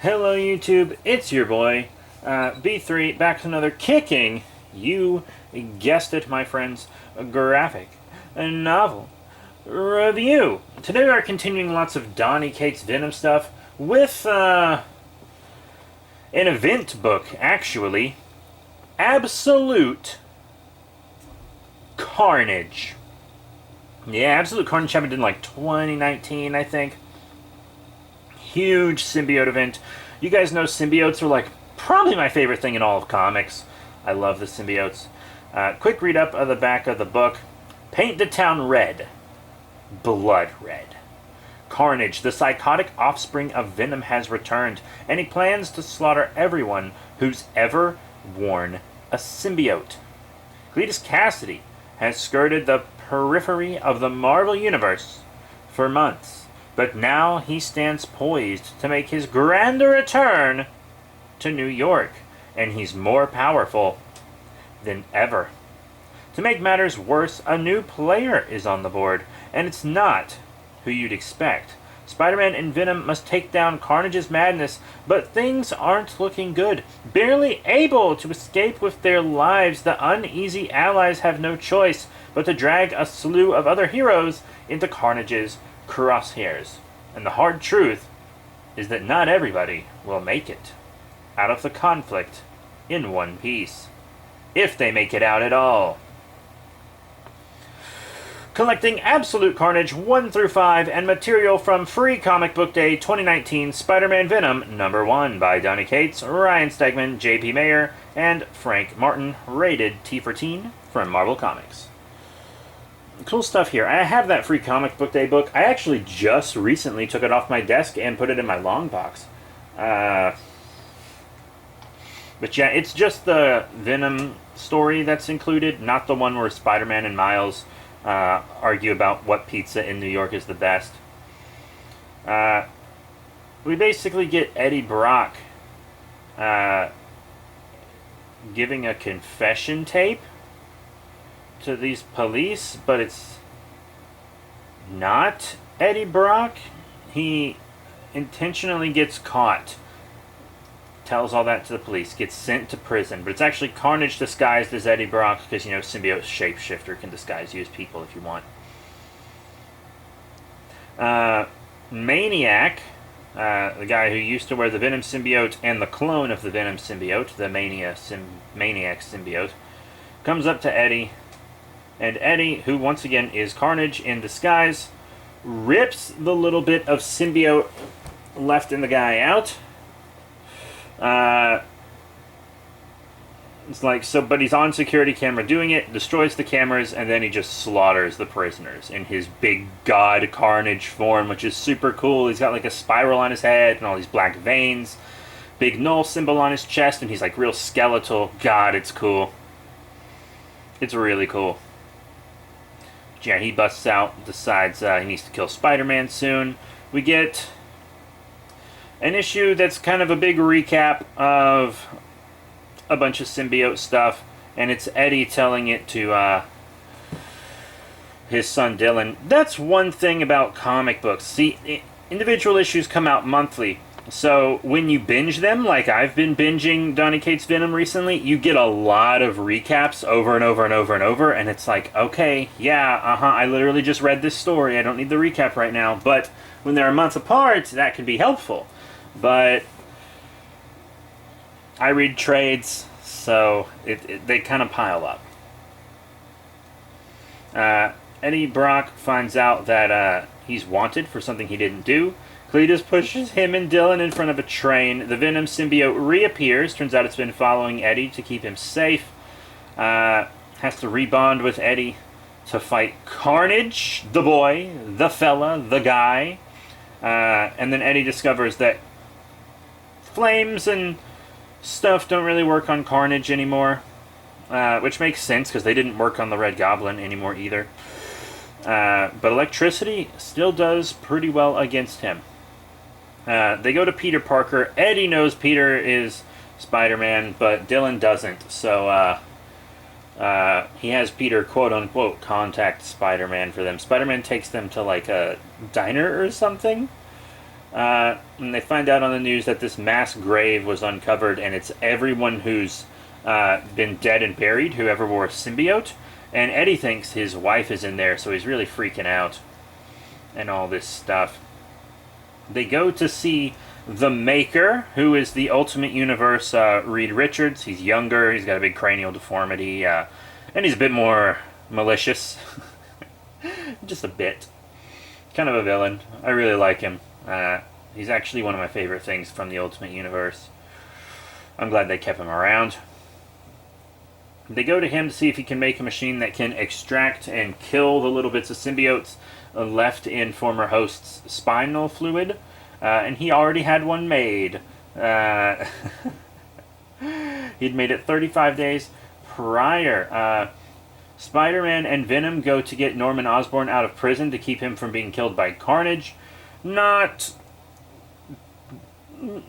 Hello YouTube, it's your boy, B3, back with another kicking, you guessed it my friends, a graphic novel review. Today we are continuing lots of Donny Cates Venom stuff with an event book, actually. Absolute Carnage. Yeah, Absolute Carnage happened in like 2019, I think. Huge symbiote event. You guys know symbiotes are like probably my favorite thing in all of comics. I love the symbiotes. Quick read up of the back of the book. Paint the town red. Blood red. Carnage, the psychotic offspring of Venom, has returned, and he plans to slaughter everyone who's ever worn a symbiote. Cletus Cassidy has skirted the periphery of the Marvel Universe for months. But now he stands poised to make his grand return to New York, and he's more powerful than ever. To make matters worse, a new player is on the board, and it's not who you'd expect. Spider-Man and Venom must take down Carnage's madness, but things aren't looking good. Barely able to escape with their lives, the uneasy allies have no choice but to drag a slew of other heroes into Carnage's crosshairs. And the hard truth is that not everybody will make it out of the conflict in one piece, if they make it out at all. Collecting Absolute Carnage 1 through 5 and material from Free Comic Book Day 2019 Spider-Man Venom #1 by Donny Cates, Ryan Stegman, J.P. Mayer, and Frank Martin, rated T for Teen from Marvel Comics. Cool stuff here. I have that Free Comic Book Day book. I actually just recently took it off my desk and put it in my long box. But yeah, it's just the Venom story that's included, not the one where Spider-Man and Miles argue about what pizza in New York is the best. We basically get Eddie Brock giving a confession tape to these police, but it's not Eddie Brock. He intentionally gets caught, tells all that to the police, gets sent to prison, but it's actually Carnage disguised as Eddie Brock, because, you know, symbiote shapeshifter can disguise you as people if you want. Maniac, the guy who used to wear the Venom symbiote and the clone of the Venom symbiote, the Maniac symbiote, comes up to Eddie, and Eddie, who once again is Carnage in disguise, rips the little bit of symbiote left in the guy out. It's like, so, but he's on security camera doing it, destroys the cameras, and then he just slaughters the prisoners in his big god Carnage form, which is super cool. He's got like a spiral on his head and all these black veins, big null symbol on his chest, and he's like real skeletal. God, it's cool. It's really cool. Yeah, he busts out, decides he needs to kill Spider-Man soon. We get an issue that's kind of a big recap of a bunch of symbiote stuff, and it's Eddie telling it to his son Dylan. That's one thing about comic books. See, individual issues come out monthly, so when you binge them, like I've been binging Donny Cates Venom recently, you get a lot of recaps over and over and over and over, and it's like, okay, yeah, I literally just read this story, I don't need the recap right now. But when they're a month apart, that can be helpful. But I read trades, so they kind of pile up. Eddie Brock finds out that he's wanted for something he didn't do. Cletus pushes him and Dylan in front of a train. The Venom symbiote reappears. Turns out it's been following Eddie to keep him safe. Has to rebond with Eddie to fight Carnage, the boy, the fella, the guy. And then Eddie discovers that flames and stuff don't really work on Carnage anymore. Which makes sense, because they didn't work on the Red Goblin anymore either. But electricity still does pretty well against him. They go to Peter Parker. Eddie knows Peter is Spider-Man, but Dylan doesn't. So he has Peter, quote-unquote, contact Spider-Man for them. Spider-Man takes them to, like, a diner or something. And they find out on the news that this mass grave was uncovered, and it's everyone who's been dead and buried, whoever wore a symbiote. And Eddie thinks his wife is in there, so he's really freaking out and all this stuff. They go to see the Maker, who is the Ultimate Universe Reed Richards. He's younger, he's got a big cranial deformity, and he's a bit more malicious. Just a bit. Kind of a villain. I really like him. He's actually one of my favorite things from the Ultimate Universe. I'm glad they kept him around. They go to him to see if he can make a machine that can extract and kill the little bits of symbiotes left in former host's spinal fluid. And he already had one made. He'd made it 35 days prior. Spider-Man and Venom go to get Norman Osborn out of prison to keep him from being killed by Carnage. Not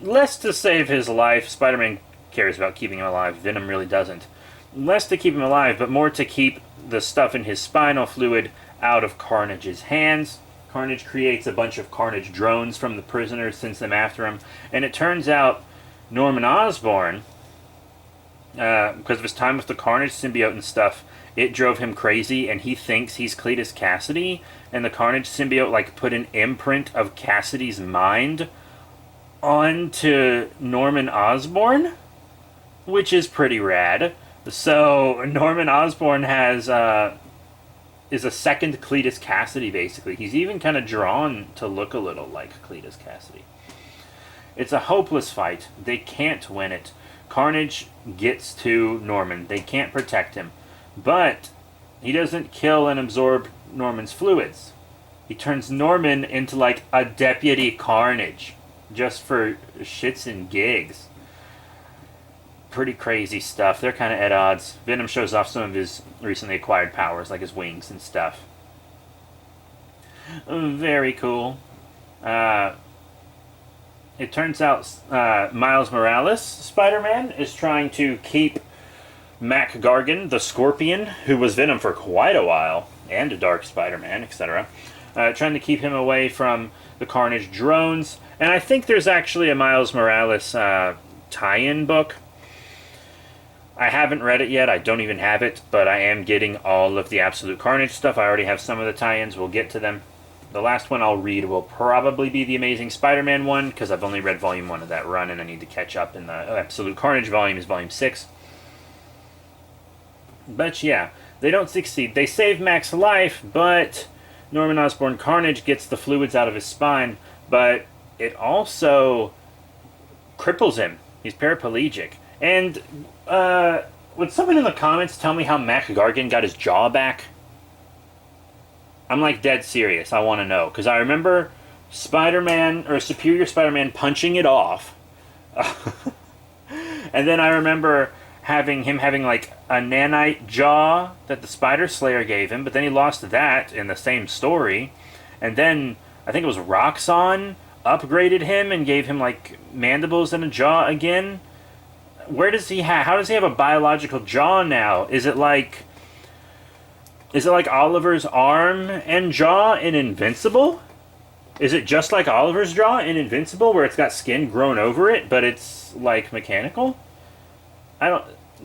less to save his life. Spider-Man cares about keeping him alive. Venom really doesn't. Less to keep him alive, but more to keep the stuff in his spinal fluid out of Carnage's hands. Carnage creates a bunch of Carnage drones from the prisoners, sends them after him, and it turns out Norman Osborn, because of his time with the Carnage symbiote and stuff, it drove him crazy, and he thinks he's Cletus Cassidy, and the Carnage symbiote like put an imprint of Cassidy's mind onto Norman Osborn, which is pretty rad. So Norman Osborn has is a second Cletus Cassidy, basically. He's even kind of drawn to look a little like Cletus Cassidy. It's a hopeless fight. They can't win it. Carnage gets to Norman. They can't protect him. But he doesn't kill and absorb Norman's fluids. He turns Norman into like a Deputy Carnage, just for shits and gigs. Pretty crazy stuff. They're kind of at odds. Venom shows off some of his recently acquired powers, like his wings and stuff. Very cool. It turns out Miles Morales, Spider-Man, is trying to keep Mac Gargan, the Scorpion, who was Venom for quite a while, and a Dark Spider-Man, etc., trying to keep him away from the Carnage drones. And I think there's actually a Miles Morales tie-in book. I haven't read it yet. I don't even have it, but I am getting all of the Absolute Carnage stuff. I already have some of the tie-ins. We'll get to them. The last one I'll read will probably be the Amazing Spider-Man one, because I've only read Volume 1 of that run, and I need to catch up. In the Absolute Carnage volume is Volume 6. But yeah, they don't succeed. They save Mac's life, but Norman Osborn Carnage gets the fluids out of his spine, but it also cripples him. He's paraplegic. And would someone in the comments tell me how Mac Gargan got his jaw back? I'm like dead serious. I want to know. Because I remember Spider-Man, or Superior Spider-Man, punching it off. And then I remember him having like a nanite jaw that the Spider Slayer gave him, but then he lost that in the same story. And then I think it was Roxxon upgraded him and gave him like mandibles and a jaw again. Where does he have? How does he have a biological jaw now? Is it like Oliver's arm and jaw in Invincible? Is it just like Oliver's jaw in Invincible, where it's got skin grown over it, but it's like mechanical?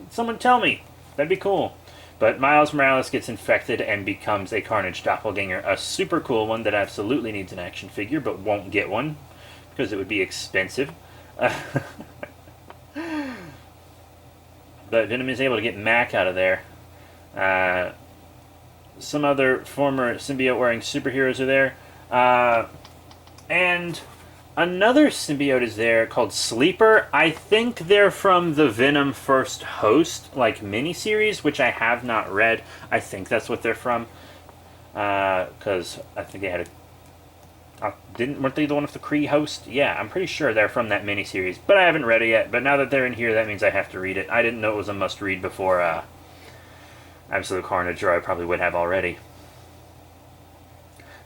Someone tell me. That'd be cool. But Miles Morales gets infected and becomes a Carnage doppelganger, a super cool one that absolutely needs an action figure, but won't get one because it would be expensive. But Venom is able to get Mac out of there. Some other former symbiote-wearing superheroes are there. And another symbiote is there called Sleeper. I think they're from the Venom First Host, like, miniseries, which I have not read. I think that's what they're from. Because I think they had weren't they the one with the Kree host? Yeah, I'm pretty sure they're from that miniseries, but I haven't read it yet. But now that they're in here, that means I have to read it. I didn't know it was a must-read before Absolute Carnage, or I probably would have already.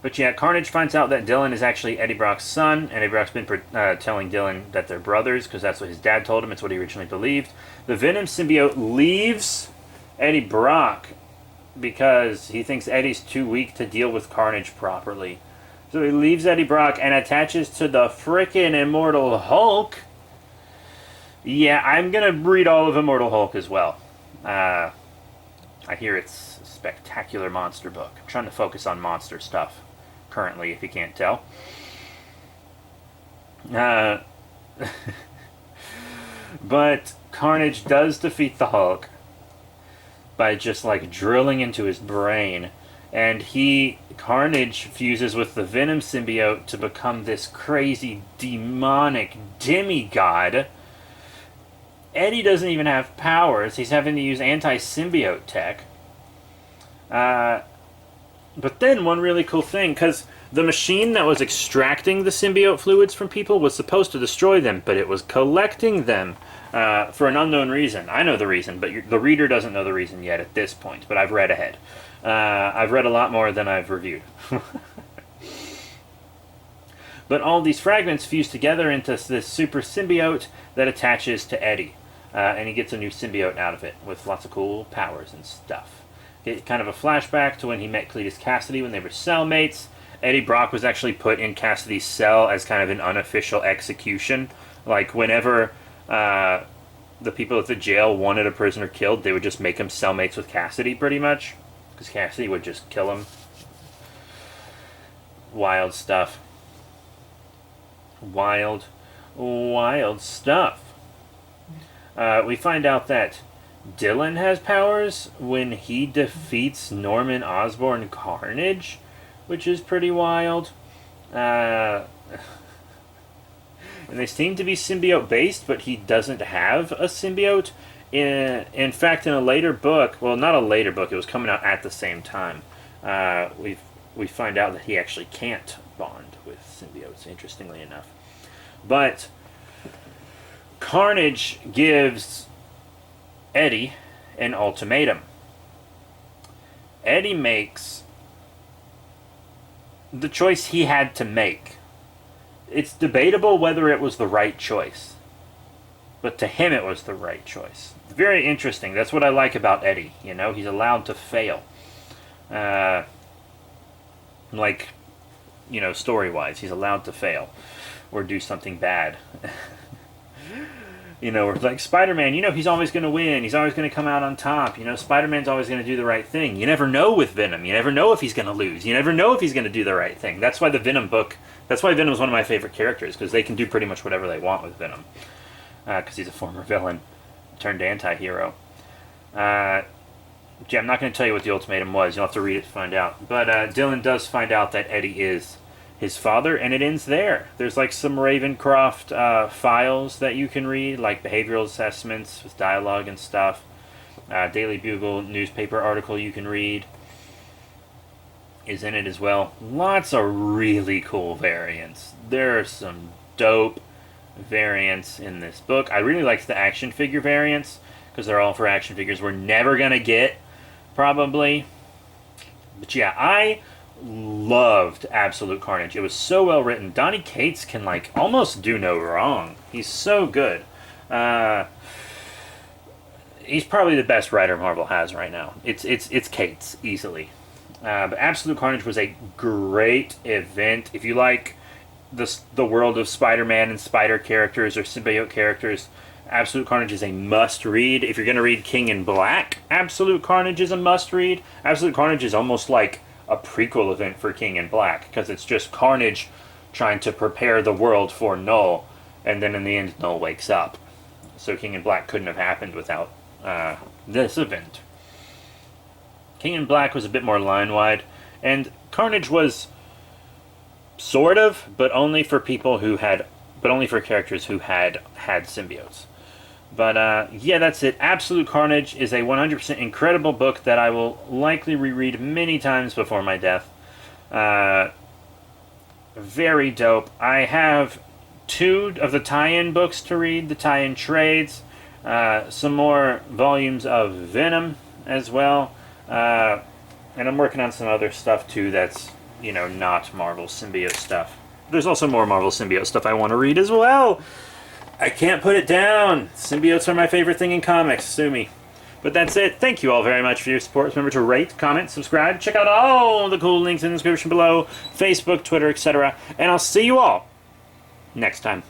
But yeah, Carnage finds out that Dylan is actually Eddie Brock's son. Eddie Brock's been telling Dylan that they're brothers, because that's what his dad told him. It's what he originally believed. The Venom symbiote leaves Eddie Brock because he thinks Eddie's too weak to deal with Carnage properly. So he leaves Eddie Brock and attaches to the frickin' Immortal Hulk. Yeah, I'm gonna read all of Immortal Hulk as well. I hear it's a spectacular monster book. I'm trying to focus on monster stuff currently, if you can't tell. But Carnage does defeat the Hulk by just like drilling into his brain, and Carnage fuses with the Venom symbiote to become this crazy demonic demigod. Eddie doesn't even have powers. He's having to use anti-symbiote tech. But then one really cool thing, because the machine that was extracting the symbiote fluids from people was supposed to destroy them, but it was collecting them for an unknown reason. I know the reason, but the reader doesn't know the reason yet at this point, but I've read ahead. I've read a lot more than I've reviewed. But all these fragments fuse together into this super symbiote that attaches to Eddie. And he gets a new symbiote out of it with lots of cool powers and stuff. Get kind of a flashback to when he met Cletus Cassidy when they were cellmates. Eddie Brock was actually put in Cassidy's cell as kind of an unofficial execution. Like, whenever the people at the jail wanted a prisoner killed, they would just make him cellmates with Cassidy, pretty much. Because Cassidy would just kill him. Wild stuff. Wild stuff. We find out that Dylan has powers when he defeats Norman Osborn Carnage, which is pretty wild. And they seem to be symbiote-based, but he doesn't have a symbiote. In fact, in a later book, well, not a later book, it was coming out at the same time, we find out that he actually can't bond with symbiotes, interestingly enough. But Carnage gives Eddie an ultimatum. Eddie makes the choice he had to make. It's debatable whether it was the right choice, but to him it was the right choice. Very interesting. That's what I like about Eddie. You know, he's allowed to fail. Like, you know, story-wise, he's allowed to fail or do something bad. You know, or like Spider-Man, you know, he's always going to win. He's always going to come out on top. You know, Spider-Man's always going to do the right thing. You never know with Venom. You never know if he's going to lose. You never know if he's going to do the right thing. That's why that's why Venom's one of my favorite characters, because they can do pretty much whatever they want with Venom. Because he's a former villain turned anti-hero. Yeah, I'm not going to tell you what the ultimatum was. You'll have to read it to find out. But Dylan does find out that Eddie is his father, and it ends there. There's like some Ravencroft files that you can read, like behavioral assessments with dialogue and stuff. Daily Bugle newspaper article you can read is in it as well. Lots of really cool variants. There are some dope variants in this book. I really liked the action figure variants, because they're all for action figures we're never going to get, probably. But yeah, I loved Absolute Carnage. It was so well written. Donny Cates can like almost do no wrong. He's so good. He's probably the best writer Marvel has right now. It's Cates easily. But Absolute Carnage was a great event. If you like the world of Spider-Man and Spider characters or symbiote characters, Absolute Carnage is a must-read. If you're going to read King in Black, Absolute Carnage is a must-read. Absolute Carnage is almost like a prequel event for King in Black, because it's just Carnage trying to prepare the world for Null, and then in the end Null wakes up. So King in Black couldn't have happened without this event. King in Black was a bit more line-wide, and Carnage was sort of, but only for characters who had symbiotes. But yeah, that's it. Absolute Carnage is a 100% incredible book that I will likely reread many times before my death. Very dope. I have 2 of the tie-in books to read, the tie-in trades, some more volumes of Venom as well, and I'm working on some other stuff too that's, you know, not Marvel symbiote stuff. There's also more Marvel symbiote stuff I want to read as well. I can't put it down. Symbiotes are my favorite thing in comics. Sue me. But that's it. Thank you all very much for your support. Remember to rate, comment, subscribe. Check out all the cool links in the description below. Facebook, Twitter, etc. And I'll see you all next time.